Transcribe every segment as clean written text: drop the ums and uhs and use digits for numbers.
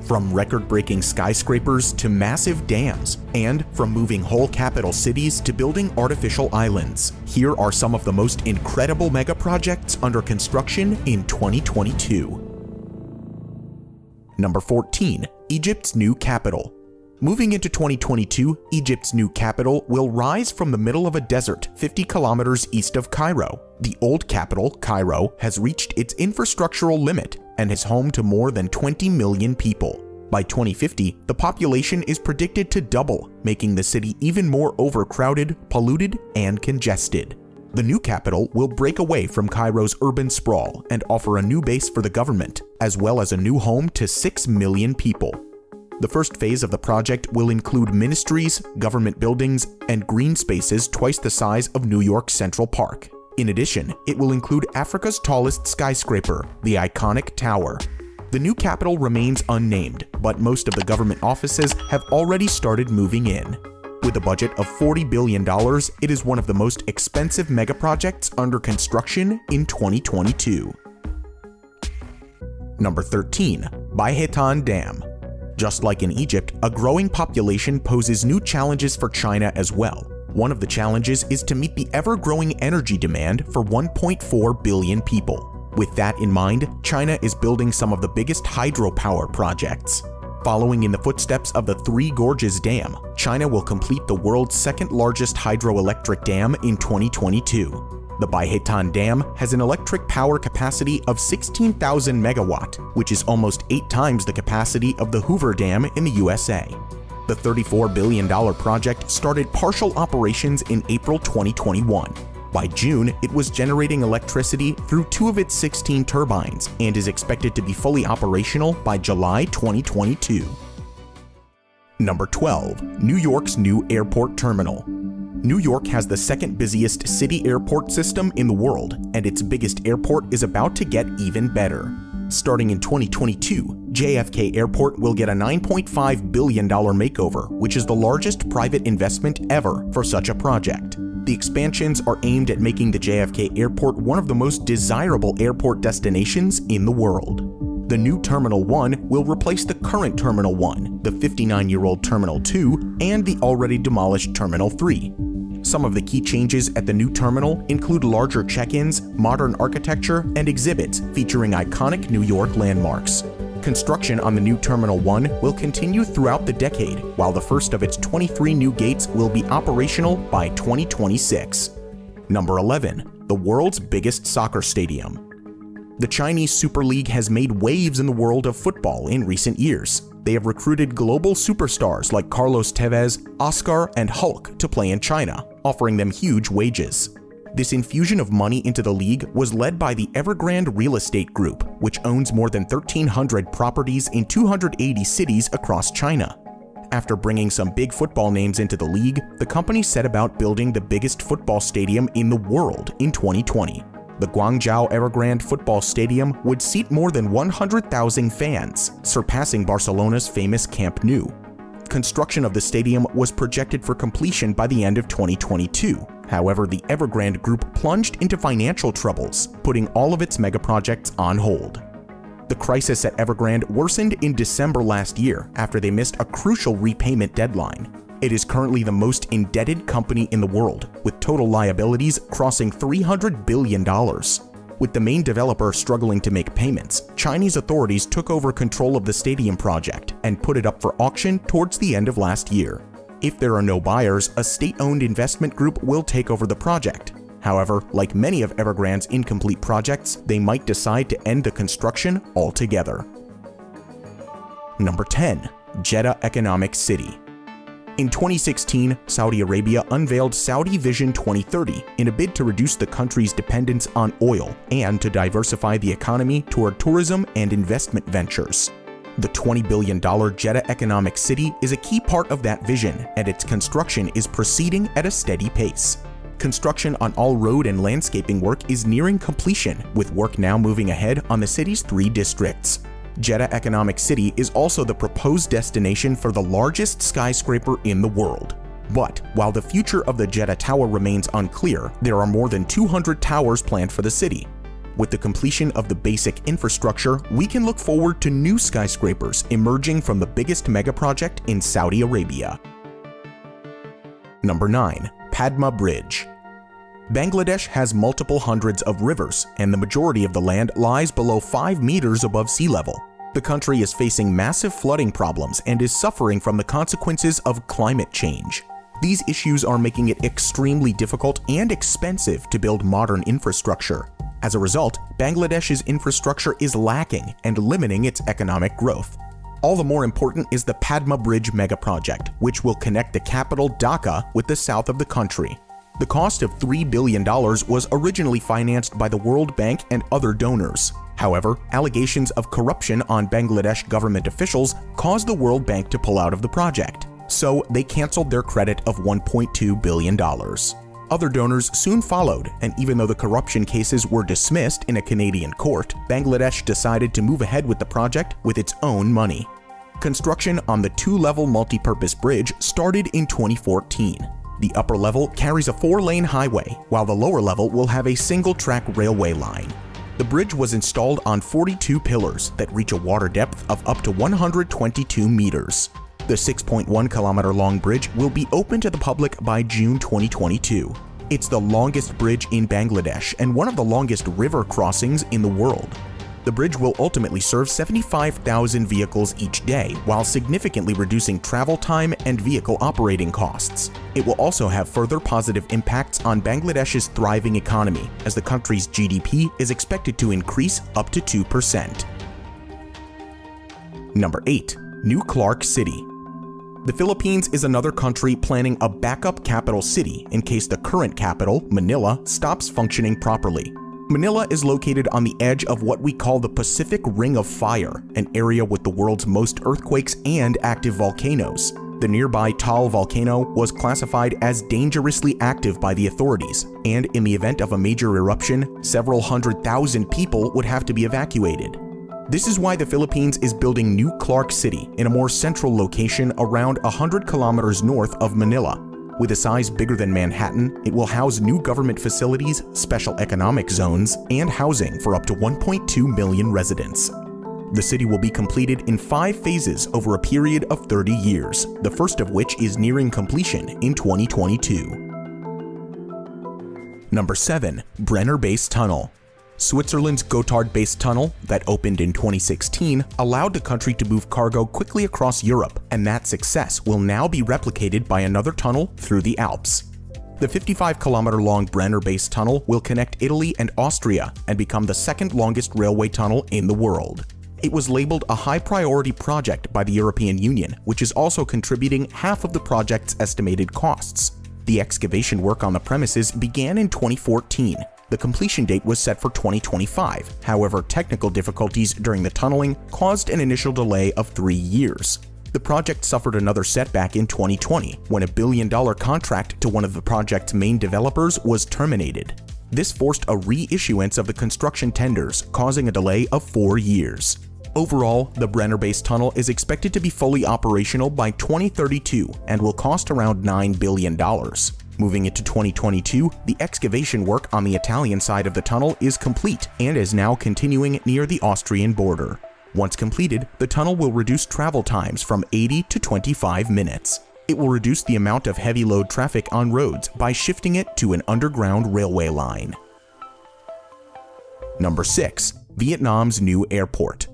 From record-breaking skyscrapers to massive dams, and from moving whole capital cities to building artificial islands, here are some of the most incredible mega projects under construction in 2022. Number 14. Egypt's new capital. Moving into 2022, Egypt's new capital will rise from the middle of a desert 50 kilometers east of Cairo. The old capital, Cairo, has reached its infrastructural limit and is home to more than 20 million people. By 2050, the population is predicted to double, making the city even more overcrowded, polluted, and congested. The new capital will break away from Cairo's urban sprawl and offer a new base for the government, as well as a new home to 6 million people. The first phase of the project will include ministries, government buildings, and green spaces twice the size of New York's Central Park. In addition, it will include Africa's tallest skyscraper, the iconic tower. The new capital remains unnamed, but most of the government offices have already started moving in. With a budget of $40 billion, it is one of the most expensive megaprojects under construction in 2022. Number 13. Baehetan Dam. Just like in Egypt, a growing population poses new challenges for China as well. One of the challenges is to meet the ever-growing energy demand for 1.4 billion people. With that in mind, China is building some of the biggest hydropower projects. Following in the footsteps of the Three Gorges Dam, China will complete the world's second-largest hydroelectric dam in 2022. The Baehetan Dam has an electric power capacity of 16,000 megawatt, which is almost 8 times the capacity of the Hoover Dam in the USA. The $34 billion project started partial operations in April 2021. By June, it was generating electricity through 2 of its 16 turbines and is expected to be fully operational by July 2022. Number 12. New York's new airport terminal. New York has the second busiest city airport system in the world, and its biggest airport is about to get even better. Starting in 2022, JFK Airport will get a $9.5 billion makeover, which is the largest private investment ever for such a project. The expansions are aimed at making the JFK Airport one of the most desirable airport destinations in the world. The new Terminal 1 will replace the current Terminal 1, the 59-year-old Terminal 2, and the already demolished Terminal 3. Some of the key changes at the new terminal include larger check-ins, modern architecture, and exhibits featuring iconic New York landmarks. Construction on the new Terminal 1 will continue throughout the decade, while the first of its 23 new gates will be operational by 2026. Number 11. The world's biggest soccer stadium. The Chinese Super League has made waves in the world of football in recent years. They have recruited global superstars like Carlos Tevez, Oscar, and Hulk to play in China, offering them huge wages. This infusion of money into the league was led by the Evergrande Real Estate Group, which owns more than 1,300 properties in 280 cities across China. After bringing some big football names into the league, the company set about building the biggest football stadium in the world in 2020. The Guangzhou Evergrande Football Stadium would seat more than 100,000 fans, surpassing Barcelona's famous Camp Nou. Construction of the stadium was projected for completion by the end of 2022. However, the Evergrande Group plunged into financial troubles, putting all of its megaprojects on hold. The crisis at Evergrande worsened in December last year after they missed a crucial repayment deadline. It is currently the most indebted company in the world, with total liabilities crossing $300 billion. With the main developer struggling to make payments, Chinese authorities took over control of the stadium project and put it up for auction towards the end of last year. If there are no buyers, a state-owned investment group will take over the project. However, like many of Evergrande's incomplete projects, they might decide to end the construction altogether. Number 10. Jeddah Economic City. In 2016, Saudi Arabia unveiled Saudi Vision 2030 in a bid to reduce the country's dependence on oil and to diversify the economy toward tourism and investment ventures. The $20 billion Jeddah Economic City is a key part of that vision, and its construction is proceeding at a steady pace. Construction on all road and landscaping work is nearing completion, with work now moving ahead on the city's 3 districts. Jeddah Economic City is also the proposed destination for the largest skyscraper in the world. But while the future of the Jeddah Tower remains unclear, there are more than 200 towers planned for the city. With the completion of the basic infrastructure, we can look forward to new skyscrapers emerging from the biggest megaproject in Saudi Arabia. Number 9. Padma Bridge. Bangladesh has multiple hundreds of rivers, and the majority of the land lies below 5 meters above sea level. The country is facing massive flooding problems and is suffering from the consequences of climate change. These issues are making it extremely difficult and expensive to build modern infrastructure. As a result, Bangladesh's infrastructure is lacking and limiting its economic growth. All the more important is the Padma Bridge megaproject, which will connect the capital Dhaka with the south of the country. The cost of $3 billion was originally financed by the World Bank and other donors. However, allegations of corruption on Bangladesh government officials caused the World Bank to pull out of the project, so they canceled their credit of $1.2 billion. Other donors soon followed, and even though the corruption cases were dismissed in a Canadian court, Bangladesh decided to move ahead with the project with its own money. Construction on the 2-level multi-purpose bridge started in 2014. The upper level carries a 4-lane highway, while the lower level will have a single-track railway line. The bridge was installed on 42 pillars that reach a water depth of up to 122 meters. The 6.1-kilometer-long bridge will be open to the public by June 2022. It's the longest bridge in Bangladesh and one of the longest river crossings in the world. The bridge will ultimately serve 75,000 vehicles each day, while significantly reducing travel time and vehicle operating costs. It will also have further positive impacts on Bangladesh's thriving economy, as the country's GDP is expected to increase up to 2%. Number 8. New Clark City. The Philippines is another country planning a backup capital city in case the current capital, Manila, stops functioning properly. Manila is located on the edge of what we call the Pacific Ring of Fire, an area with the world's most earthquakes and active volcanoes. The nearby Taal volcano was classified as dangerously active by the authorities, and in the event of a major eruption, several 100,000 people would have to be evacuated. This is why the Philippines is building New Clark City in a more central location around 100 kilometers north of Manila. With a size bigger than Manhattan, it will house new government facilities, special economic zones, and housing for up to 1.2 million residents. The city will be completed in 5 phases over a period of 30 years, the first of which is nearing completion in 2022. Number 7. Brenner Base Tunnel. Switzerland's Gotthard Base Tunnel, that opened in 2016, allowed the country to move cargo quickly across Europe, and that success will now be replicated by another tunnel through the Alps. The 55-kilometer-long Brenner Base Tunnel will connect Italy and Austria and become the second longest railway tunnel in the world. It was labeled a high-priority project by the European Union, which is also contributing half of the project's estimated costs. The excavation work on the premises began in 2014. The completion date was set for 2025. However, technical difficulties during the tunneling caused an initial delay of 3 years. The project suffered another setback in 2020 when a $1 billion contract to one of the project's main developers was terminated. This forced a reissuance of the construction tenders, causing a delay of 4 years. Overall, the Brenner Base Tunnel is expected to be fully operational by 2032 and will cost around $9 billion. Moving into 2022, the excavation work on the Italian side of the tunnel is complete and is now continuing near the Austrian border. Once completed, the tunnel will reduce travel times from 80 to 25 minutes. It will reduce the amount of heavy load traffic on roads by shifting it to an underground railway line. Number 6. Vietnam's new airport.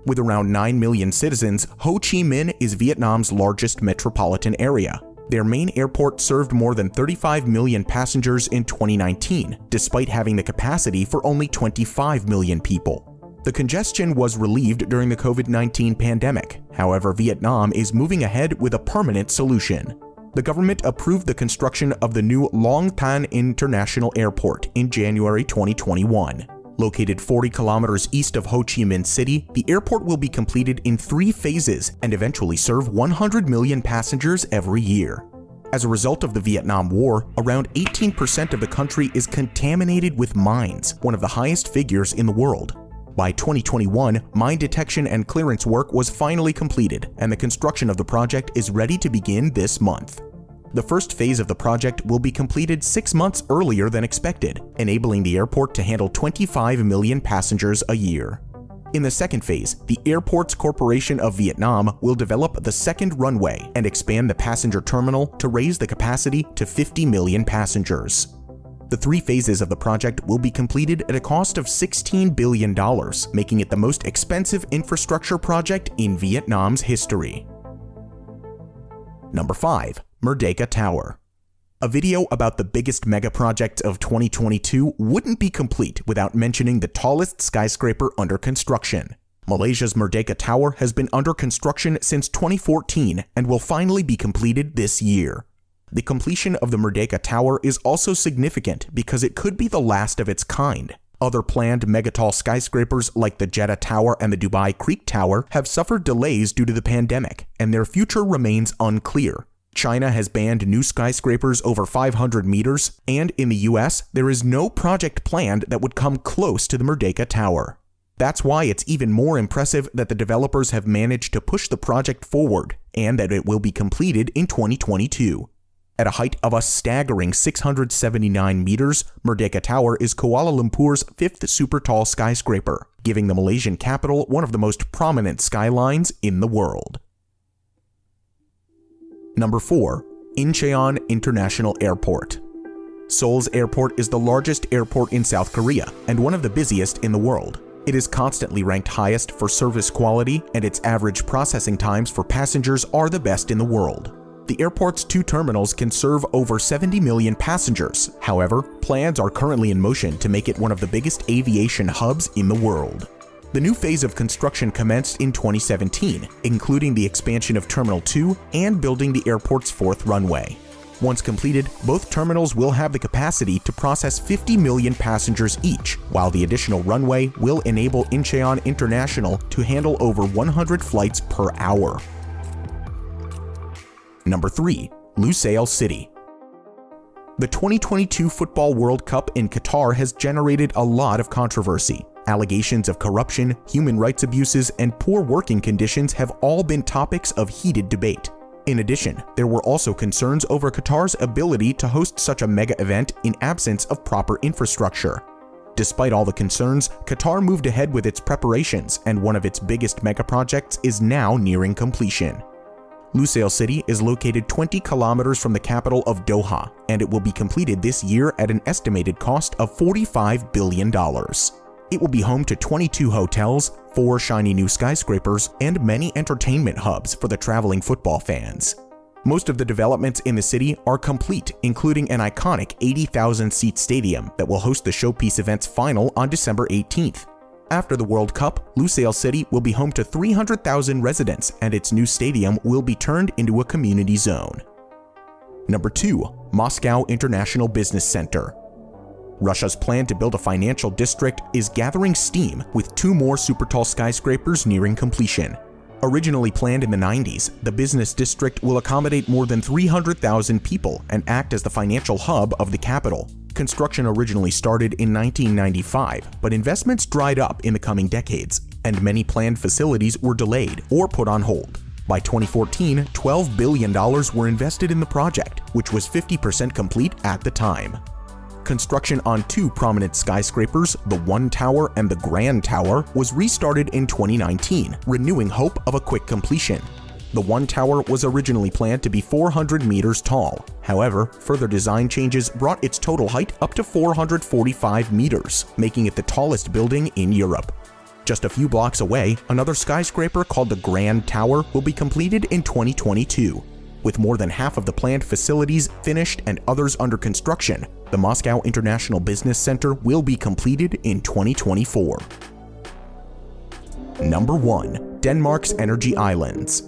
With around 9 million citizens, Ho Chi Minh is Vietnam's largest metropolitan area. Their main airport served more than 35 million passengers in 2019, despite having the capacity for only 25 million people. The congestion was relieved during the COVID-19 pandemic. However, Vietnam is moving ahead with a permanent solution. The government approved the construction of the new Long Tan International Airport in January 2021. Located 40 kilometers east of Ho Chi Minh City, the airport will be completed in 3 phases and eventually serve 100 million passengers every year. As a result of the Vietnam War, around 18% of the country is contaminated with mines, one of the highest figures in the world. By 2021, mine detection and clearance work was finally completed, and the construction of the project is ready to begin this month. The first phase of the project will be completed 6 months earlier than expected, enabling the airport to handle 25 million passengers a year. In the second phase, the Airports Corporation of Vietnam will develop the second runway and expand the passenger terminal to raise the capacity to 50 million passengers. The 3 phases of the project will be completed at a cost of $16 billion, making it the most expensive infrastructure project in Vietnam's history. Number 5. Merdeka Tower. A video about the biggest mega project of 2022 wouldn't be complete without mentioning the tallest skyscraper under construction. Malaysia's Merdeka Tower has been under construction since 2014 and will finally be completed this year. The completion of the Merdeka Tower is also significant because it could be the last of its kind. Other planned megatall skyscrapers like the Jeddah Tower and the Dubai Creek Tower have suffered delays due to the pandemic, and their future remains unclear. China has banned new skyscrapers over 500 meters, and in the US, there is no project planned that would come close to the Merdeka Tower. That's why it's even more impressive that the developers have managed to push the project forward, and that it will be completed in 2022. At a height of a staggering 679 meters, Merdeka Tower is Kuala Lumpur's 5th super tall skyscraper, giving the Malaysian capital one of the most prominent skylines in the world. Number 4. Incheon International Airport. Seoul's airport is the largest airport in South Korea and one of the busiest in the world. It is constantly ranked highest for service quality, and its average processing times for passengers are the best in the world. The airport's 2 terminals can serve over 70 million passengers. However, plans are currently in motion to make it one of the biggest aviation hubs in the world. The new phase of construction commenced in 2017, including the expansion of Terminal 2 and building the airport's 4th runway. Once completed, both terminals will have the capacity to process 50 million passengers each, while the additional runway will enable Incheon International to handle over 100 flights per hour. Number 3. Lusail City. The 2022 Football World Cup in Qatar has generated a lot of controversy. Allegations of corruption, human rights abuses, and poor working conditions have all been topics of heated debate. In addition, there were also concerns over Qatar's ability to host such a mega event in absence of proper infrastructure. Despite all the concerns, Qatar moved ahead with its preparations, and one of its biggest mega projects is now nearing completion. Lusail City is located 20 kilometers from the capital of Doha, and it will be completed this year at an estimated cost of $45 billion. It will be home to 22 hotels, 4 shiny new skyscrapers, and many entertainment hubs for the traveling football fans. Most of the developments in the city are complete, including an iconic 80,000-seat stadium that will host the Showpiece event's final on December 18th. After the World Cup, Lusail City will be home to 300,000 residents, and its new stadium will be turned into a community zone. Number 2. Moscow International Business Center. Russia's plan to build a financial district is gathering steam, with 2 more super tall skyscrapers nearing completion. Originally planned in the 90s, the business district will accommodate more than 300,000 people and act as the financial hub of the capital. Construction originally started in 1995, but investments dried up in the coming decades, and many planned facilities were delayed or put on hold. By 2014, $12 billion were invested in the project, which was 50% complete at the time. Construction on 2 prominent skyscrapers, the One Tower and the Grand Tower, was restarted in 2019, renewing hope of a quick completion. The One Tower was originally planned to be 400 meters tall. However, further design changes brought its total height up to 445 meters, making it the tallest building in Europe. Just a few blocks away, another skyscraper called the Grand Tower will be completed in 2022. With more than half of the planned facilities finished and others under construction, the Moscow International Business Center will be completed in 2024. Number 1. Denmark's Energy Islands.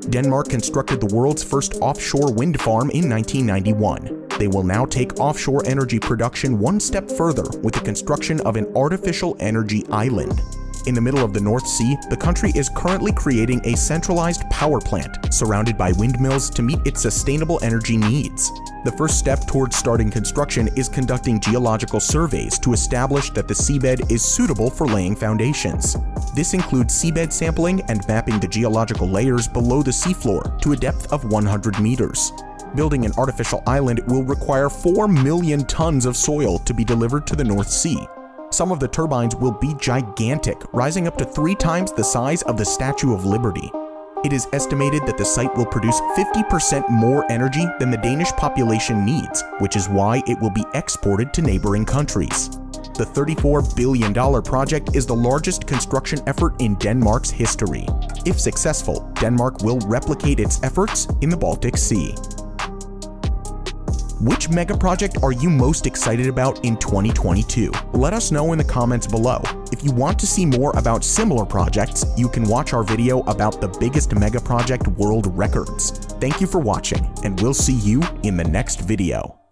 Denmark constructed the world's first offshore wind farm in 1991. They will now take offshore energy production one step further with the construction of an artificial energy island. In the middle of the North Sea, the country is currently creating a centralized power plant surrounded by windmills to meet its sustainable energy needs. The first step towards starting construction is conducting geological surveys to establish that the seabed is suitable for laying foundations. This includes seabed sampling and mapping the geological layers below the seafloor to a depth of 100 meters. Building an artificial island will require 4 million tons of soil to be delivered to the North Sea. Some of the turbines will be gigantic, rising up to 3 times the size of the Statue of Liberty. It is estimated that the site will produce 50% more energy than the Danish population needs, which is why it will be exported to neighboring countries. The $34 billion project is the largest construction effort in Denmark's history. If successful, Denmark will replicate its efforts in the Baltic Sea. Which mega project are you most excited about in 2022? Let us know in the comments below. If you want to see more about similar projects, you can watch our video about the biggest mega project world records. Thank you for watching, and we'll see you in the next video.